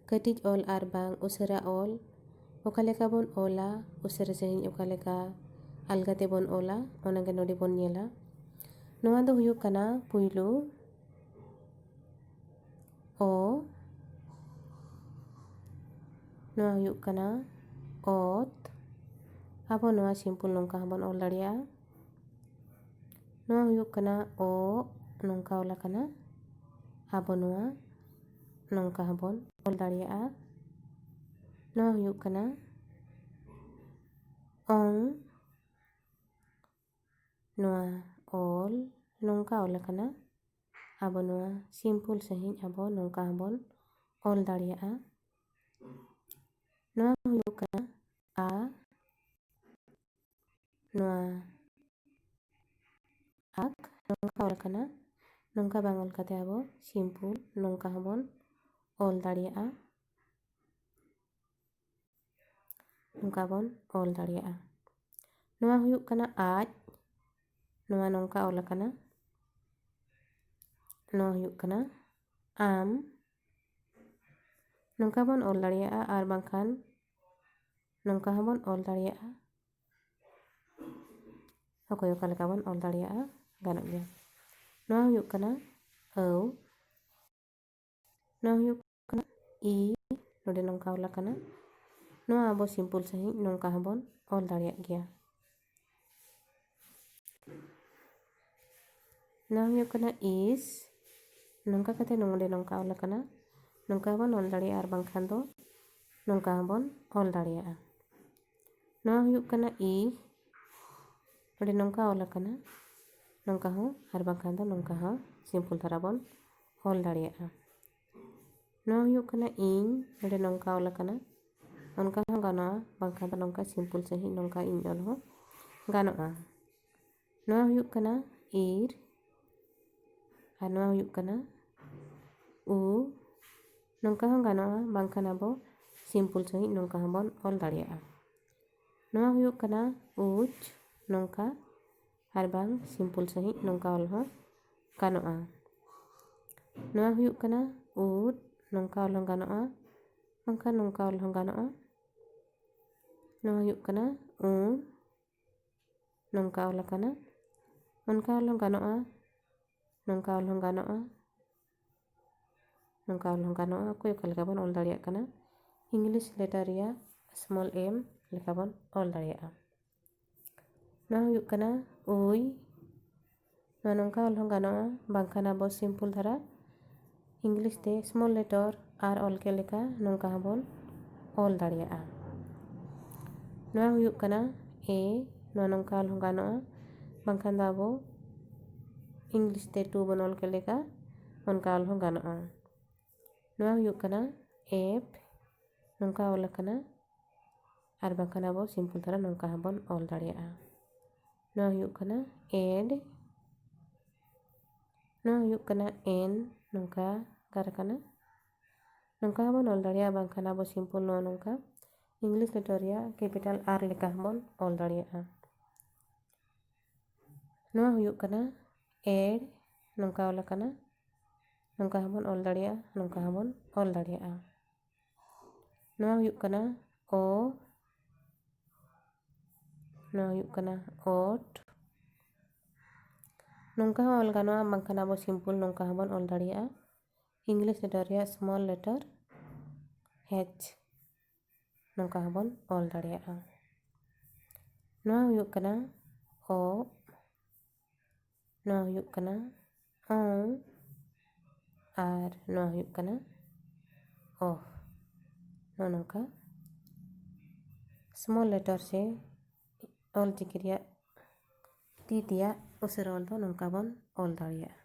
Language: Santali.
ᱠᱟᱹᱴᱤᱡ ᱚᱞ ᱟᱨ ᱵᱟᱝ ᱩᱥᱟᱹᱨᱟ ᱚᱞ ᱚᱠᱟ ᱞᱮᱠᱟ ᱵᱚᱱ ᱚᱞᱟ, ᱩᱥᱟᱹᱨᱟ ᱥᱟᱺᱦᱤᱡ ᱚᱠᱟ ᱞᱮᱠᱟ ᱟᱞᱜᱟ ᱛᱮᱵᱚᱱ ᱚᱞᱟ ᱚᱱᱟᱜᱮ ᱱᱚᱰᱮ ᱵᱚᱱ ᱧᱮᱞᱟ। ᱱᱚᱣᱟ ᱫᱚ ᱦᱩᱭᱩᱜ ᱠᱟᱱᱟ ᱯᱩᱭᱞᱩ ᱚ, ᱱᱚᱣᱟ ᱦᱩᱭᱩᱜ ᱠᱟᱱᱟ ᱚᱛ। ᱟᱵᱚ ᱱᱚᱣᱟ ᱥᱤᱢᱯᱚᱞ ᱱᱚᱝᱠᱟ ᱦᱚᱸᱵᱚᱱ ᱚᱞ ᱫᱟᱲᱮᱭᱟᱜᱼᱟ। ᱱᱚᱣᱟ ᱦᱩᱭᱩᱜ ᱠᱟᱱᱟ ᱚ, ᱱᱚᱝᱠᱟ ᱚᱞ ᱟᱠᱟᱱᱟ। ᱟᱵᱚ ᱱᱚᱣᱟ ᱱᱚᱝᱠᱟ ᱦᱚᱸᱵᱚᱱ ᱚᱞ ᱫᱟᱲᱮᱭᱟᱜᱼᱟ। ᱱᱚᱣᱟ ᱦᱩᱭᱩᱜ ᱠᱟᱱᱟ ᱚᱝ, ᱱᱚᱣᱟ ᱚᱞ ᱱᱚᱝᱠᱟ ᱚᱞ ᱟᱠᱟᱱᱟ। ᱟᱵᱚ ᱱᱚᱣᱟ ᱥᱤᱢᱯᱚᱞ ᱥᱟᱺᱦᱤᱡ ᱟᱵᱚ ᱱᱚᱝᱠᱟ ᱦᱚᱸᱵᱚᱱ ᱚᱞ ᱫᱟᱲᱮᱭᱟᱜᱼᱟ। ᱱᱚᱣᱟ ᱦᱩᱭᱩᱜ ᱠᱟᱱᱟ ᱟ, ᱱᱚᱣᱟ ᱟᱠ ᱱᱚᱝᱠᱟ ᱚᱞ ᱟᱠᱟᱱᱟ। ᱱᱚᱝᱠᱟ ᱵᱟᱝ ᱚᱞ ᱠᱟᱛᱮ ᱟᱵᱚ ᱥᱤᱢᱯᱚᱞ ᱱᱚᱝᱠᱟ ᱦᱚᱸᱵᱚᱱ ᱚᱞ ᱫᱟᱲᱮᱭᱟᱜᱼᱟ। ᱱᱚᱝᱠᱟ ᱵᱚᱱ ᱚᱞ ᱫᱟᱲᱮᱭᱟᱜᱼᱟ। ᱱᱚᱣᱟ ᱦᱩᱭᱩᱜ ᱠᱟᱱᱟ ᱟᱡ, ᱱᱚᱣᱟ ᱱᱚᱝᱠᱟ ᱚᱞ ᱟᱠᱟᱱᱟ। ᱱᱚᱣᱟ ᱦᱩᱭᱩᱜ ᱠᱟᱱᱟ ᱟᱢ, ᱱᱚᱝᱠᱟ ᱵᱚᱱ ᱚᱞ ᱫᱟᱲᱮᱭᱟᱜᱼᱟ ᱟᱨ ᱵᱟᱝᱠᱷᱟᱱ ᱱᱚᱝᱠᱟ ᱦᱚᱸᱵᱚᱱ ᱚᱞ ᱫᱟᱲᱮᱭᱟᱜᱼᱟ। ᱚᱠᱚᱭ ᱚᱠᱟ ᱞᱮᱠᱟ ᱵᱚᱱ ᱚᱞ ᱫᱟᱲᱮᱭᱟᱜᱼᱟ, ᱜᱟᱱᱚᱜ ᱜᱮᱭᱟ। ᱱᱚᱣᱟ ᱦᱩᱭᱩᱜ ᱠᱟᱱᱟ ᱟᱹᱣ, ᱱᱚᱣᱟ ᱦᱩᱭᱩᱜ ᱠᱟᱱᱟ ᱤ, ᱱᱚᱰᱮ ᱱᱚᱝᱠᱟ ᱚᱞ ᱟᱠᱟᱱᱟ। ᱱᱚᱣᱟ ᱟᱵᱚ ᱥᱤᱢᱯᱚᱞ ᱥᱟᱺᱦᱤᱡ ᱱᱚᱝᱠᱟ ᱦᱚᱸᱵᱚᱱ ᱚᱞ ᱫᱟᱲᱮᱭᱟᱜ ᱜᱮᱭᱟ। ᱱᱚᱣᱟ ᱦᱩᱭᱩᱜ ᱠᱟᱱᱟ ᱤᱥ, ᱱᱚᱝᱠᱟ ᱠᱟᱛᱮ ᱱᱚᱰᱮ ᱱᱚᱝᱠᱟ ᱚᱞ ᱟᱠᱟᱱᱟ। ᱱᱚᱝᱠᱟ ᱦᱚᱸᱵᱚᱱ ᱚᱞ ᱫᱟᱲᱮᱭᱟᱜᱼᱟ ᱟᱨ ᱵᱟᱝᱠᱷᱟᱱ ᱫᱚ ᱱᱚᱝᱠᱟ ᱦᱚᱸᱵᱚᱱ ᱚᱞ ᱫᱟᱲᱮᱭᱟᱜᱼᱟ। ᱱᱚᱣᱟ ᱦᱩᱭᱩᱜ ᱠᱟᱱᱟ ᱤ, ᱱᱚᱰᱮ ᱱᱚᱝᱠᱟ ᱚᱞ ᱟᱠᱟᱱᱟ। ᱱᱚᱝᱠᱟ ᱦᱚᱸ ᱟᱨ ᱵᱟᱝᱠᱷᱟᱱ ᱫᱚ ᱱᱚᱝᱠᱟ ᱦᱚᱸ ᱥᱤᱢᱯᱚᱞ ᱫᱷᱟᱨᱟ ᱵᱚᱱ ᱚᱞ ᱫᱟᱲᱮᱭᱟᱜᱼᱟ। ᱱᱚᱣᱟ ᱦᱩᱭᱩᱜ ᱠᱟᱱᱟ ᱤᱧ, ᱱᱚᱰᱮ ᱱᱚᱝᱠᱟ ᱚᱞ ᱟᱠᱟᱱᱟ। ᱚᱱᱠᱟ ᱦᱚᱸ ᱜᱟᱱᱚᱜᱼᱟ, ᱵᱟᱝᱠᱷᱟᱱ ᱫᱚ ᱱᱚᱝᱠᱟ ᱥᱤᱢᱯᱚᱞ ᱥᱟᱺᱦᱤᱡ ᱱᱚᱝᱠᱟ ᱤᱧ ᱚᱞ ᱦᱚᱸ ᱜᱟᱱᱚᱜᱼᱟ। ᱱᱚᱣᱟ ᱦᱩᱭᱩᱜ ᱠᱟᱱᱟ ᱤᱨ, ᱟᱨ ᱱᱚᱣᱟ ᱦᱩᱭᱩᱜ ᱠᱟᱱᱟ ᱩ, ᱱᱚᱝᱠᱟ ᱦᱚᱸ ᱜᱟᱱᱚᱜᱼᱟ, ᱵᱟᱝᱠᱷᱟᱱ ᱟᱵᱚ ᱥᱤᱢᱯᱚᱞ ᱥᱟᱺᱦᱤᱡ ᱱᱚᱝᱠᱟ ᱦᱚᱸᱵᱚᱱ ᱚᱞ ᱫᱟᱲᱮᱭᱟᱜᱼᱟ। ᱱᱚᱣᱟ ᱦᱩᱭᱩᱜ ᱠᱟᱱᱟ ᱩᱪ, ᱱᱚᱝᱠᱟ ᱟᱨ ᱵᱟᱝ ᱥᱤᱢᱯᱚᱞ ᱥᱟᱺᱦᱤᱡ ᱱᱚᱝᱠᱟ ᱚᱞ ᱦᱚᱸ ᱜᱟᱱᱚᱜᱼᱟ। ᱱᱚᱣᱟ ᱦᱩᱭᱩᱜ ᱠᱟᱱᱟ ᱩᱫ, ᱱᱚᱝᱠᱟ ᱚᱞ ᱦᱚᱸ ᱜᱟᱱᱚᱜᱼᱟ, ᱵᱟᱝᱠᱷᱟᱱ ᱱᱚᱝᱠᱟ ᱚᱞ ᱦᱚᱸ ᱜᱟᱱᱚᱜᱼᱟ। ᱱᱚᱣᱟ ᱦᱩᱭᱩᱜ ᱠᱟ나 ᱱᱚᱝᱠᱟ ᱚᱞ ᱟᱠᱟᱱᱟ। ᱚᱱᱠᱟ ᱚᱞ ᱦᱚᱸ ᱜᱟᱱᱚᱜᱼᱟ, ᱱᱚᱝᱠᱟ ᱚᱞ ᱦᱚᱸ ᱜᱟᱱᱚᱜᱼᱟ, ᱱᱚᱝᱠᱟ ᱚᱞ ᱦᱚᱸ ᱜᱟᱱᱚᱜᱼᱟ। ᱚᱠᱚᱭ ᱚᱠᱟ ᱞᱮᱠᱟ ᱵᱚᱱ ᱚᱞ ᱫᱟᱲᱮᱭᱟᱜ ᱠᱟᱱᱟ। ᱤᱝᱞᱤশ ᱞᱮᱴᱟᱨ ᱨᱮᱭᱟᱜ ᱥᱢᱚᱞ ᱮᱢ ᱞᱮᱠᱟ ᱵᱚᱱ ᱚᱞ ᱫᱟᱲᱮᱭᱟᱜᱼᱟ। ᱱᱚᱣᱟ ᱦᱩᱭᱩᱜ ᱠᱟᱱᱟ ᱩᱭ, ᱱᱚᱣᱟ ᱱᱚᱝᱠᱟ ᱚᱞ ᱦᱚᱸ ᱜᱟᱱᱚᱜᱼᱟ, ᱵᱟᱝᱠᱷᱟᱱ ᱟᱵᱚ ᱥᱤᱢᱯᱚᱞ ᱫᱷᱟᱨᱟ ᱤᱝᱞᱤশ ᱛᱮ ᱥᱢᱚᱞ ᱞᱮᱴᱟᱨ ᱟᱨ ᱚᱞ ᱠᱮᱫ ᱞᱮᱠᱟ ᱱᱚᱝᱠᱟ ᱦᱚᱸᱵᱚᱱ ᱚᱞ ᱫᱟᱲᱮᱭᱟᱜᱼᱟ। ᱱᱚᱣᱟ ᱦᱩᱭᱩᱜ ᱠᱟᱱᱟ ᱮ, ᱱᱚᱣᱟ ᱱᱚᱝᱠᱟ ᱚᱞ ᱦᱚᱸ ᱜᱟᱱᱚᱜᱼᱟ, ᱵᱟᱝᱠᱷᱟᱱ ᱫᱚ ᱟᱵᱚ ᱤᱝᱞᱤশ ᱛᱮ ᱴᱩ ᱵᱚᱱ ᱚᱞ ᱠᱮᱫ ᱞᱮᱠᱟ ᱚᱱᱠᱟ ᱚᱞ ᱦᱚᱸ ᱜᱟᱱᱚᱜᱼᱟ। ᱱᱚᱣᱟ ᱦᱩᱭᱩᱜ ᱠᱟᱱᱟ ᱮᱯ, ᱱᱚᱝᱠᱟ ᱚᱞ ᱟᱠᱟᱱᱟ, ᱟᱨ ᱵᱟᱝᱠᱷᱟᱱ ᱟᱵᱚ ᱥᱤᱢᱯᱚᱞ ᱫᱷᱟᱨᱟ ᱱᱚᱝᱠᱟ ᱦᱚᱸᱵᱚᱱ ᱚᱞ ᱫᱟᱲᱮᱭᱟᱜᱼᱟ। ᱱᱚᱣᱟ ᱦᱩᱭᱩᱜ ᱠᱟᱱᱟ ᱮᱰ, ᱱᱚᱣᱟ ᱦᱩᱭᱩᱜ ᱠᱟᱱᱟ ᱮᱱ, ᱱᱚᱝᱠᱟ ᱜᱟᱨ ᱟᱠᱟᱱᱟ, ᱱᱚᱝᱠᱟ ᱦᱚᱸᱵᱚᱱ ᱚᱞ ᱫᱟᱲᱮᱭᱟᱜᱼᱟ, ᱵᱟᱝᱠᱷᱟᱱ ᱟᱵᱚ ᱥᱤᱢᱯᱚᱞ ᱱᱚᱣᱟ ᱱᱚᱝᱠᱟ ᱤᱝᱞᱤশ ᱞᱮᱴᱟᱨ ᱨᱮᱭᱟᱜ ᱠᱮᱯᱤᱴᱟᱞ ᱟᱨ ᱞᱮᱠᱟ ᱦᱚᱸᱵᱚᱱ ᱚᱞ ᱫᱟᱲᱮᱭᱟᱜᱼᱟ। ᱱᱚᱣᱟ ᱦᱩᱭᱩᱜ ᱠᱟᱱᱟ ᱮᱰ, ᱱᱚᱝᱠᱟ ᱚᱞ ᱟᱠᱟᱱᱟ, ᱱᱚᱝᱠᱟ ᱦᱚᱸᱵᱚᱱ ᱚᱞ ᱫᱟᱲᱮᱭᱟᱜᱼᱟ, ᱱᱚᱝᱠᱟ ᱦᱚᱸᱵᱚᱱ ᱚᱞ ᱫᱟᱲᱮᱭᱟᱜᱼᱟ। ᱱᱚᱣᱟ ᱦᱩᱭᱩᱜ ᱠᱟᱱᱟ ᱚ, ᱱᱚᱣᱟ ᱦᱩᱭᱩᱜ ᱠᱟᱱᱟ ᱚᱴ, ᱱᱚᱝᱠᱟ ᱦᱚᱸ ᱚᱞ ᱜᱟᱱᱚᱜᱼᱟ, ᱵᱟᱝᱠᱷᱟᱱ ᱟᱵᱚ ᱥᱤᱢᱯᱚᱞ ᱱᱚᱝᱠᱟ ᱦᱚᱸᱵᱚᱱ ᱚᱞ ᱫᱟᱲᱮᱭᱟᱜᱼᱟ। ᱤᱝᱞᱤশ ᱞᱮᱴᱟᱨ ᱨᱮᱭᱟᱜ ᱥᱢᱚᱞ ᱞᱮᱴᱟᱨ ᱦᱮᱪ, ᱱᱚᱝᱠᱟ ᱦᱚᱸᱵᱚᱱ ᱚᱞ ᱫᱟᱲᱮᱭᱟᱜᱼᱟ। ᱱᱚᱣᱟ ᱦᱩᱭᱩᱜ ᱠᱟᱱᱟ ᱚ, ᱱᱚᱣᱟ ᱦᱩᱭᱩᱜ ᱠᱟᱱᱟ ᱚᱝ, ᱟᱨ ᱱᱚᱣᱟ ᱦᱩᱭᱩᱜ ᱠᱟᱱᱟ ᱚ, ᱱᱚᱜᱼᱚ ᱱᱚᱝᱠᱟ ᱥᱢᱚᱞ ᱞᱮᱴᱟᱨ ᱥᱮ ᱚᱞ ᱪᱤᱠᱤ ᱨᱮᱭᱟᱜ ᱛᱤ ᱛᱮᱭᱟᱜ ᱩᱥᱟᱹᱨᱟ ᱚᱞ ᱫᱚ ᱱᱚᱝᱠᱟ ᱵᱚᱱ ᱚᱞ ᱫᱟᱲᱮᱭᱟᱜᱼᱟ।